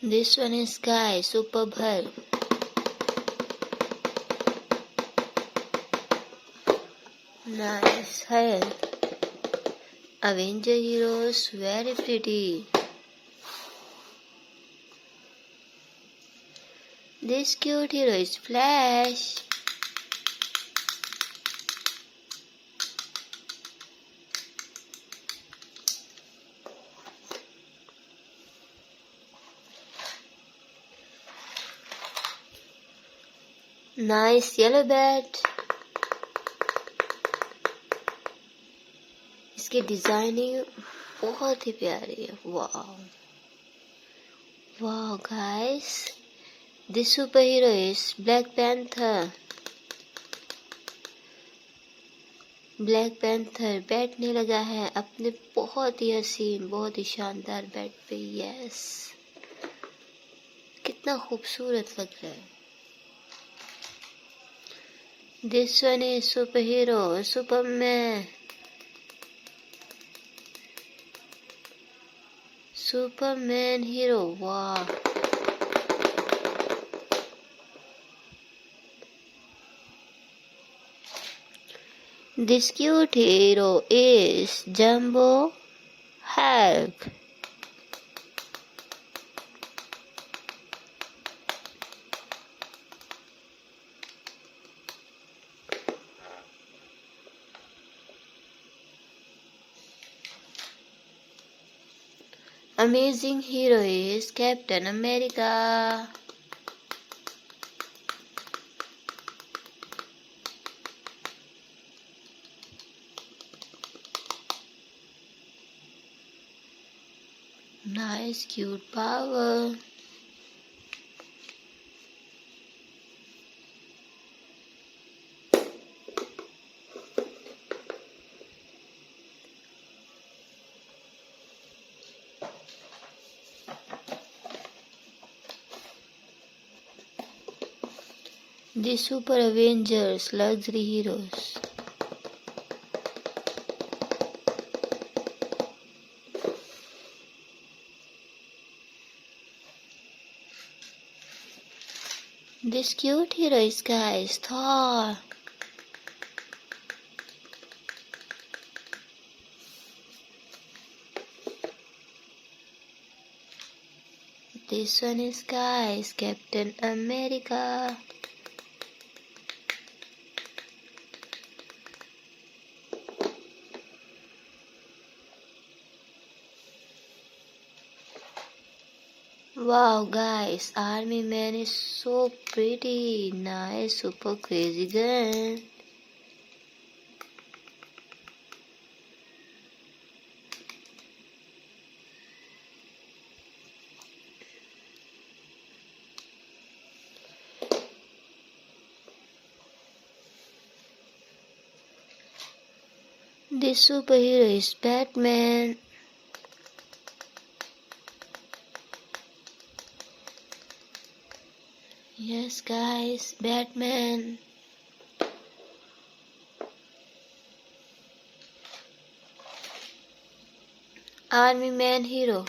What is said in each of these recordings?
This one is Guy, superb Hulk. Nice Hulk. Avenger heroes, very pretty. This cute hero is Flash. Nice yellow bat. इसकी designing बहुत ही प्यारी है. Wow wow guys, this super hero is black panther. Black panther बैठने लगा है अपने बहुत ही हसीन, बहुत ही शानदार बेड पे. यस, कितना खूबसूरत लग रहा है. This one is super hero Superman. Superman hero, wow. This cute hero is Jumbo Hulk. Amazing hero is Captain America. Nice cute power. The Super Avengers, luxury heroes. This cute hero is guys Thor. This one is guys Captain America. Wow guys, Army Man is so pretty. Nice, super crazy gun. This superhero is Batman. Yes guys, Batman. Army Man hero.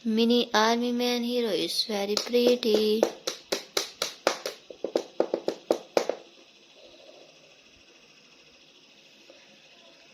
Mini Army Man hero is very pretty.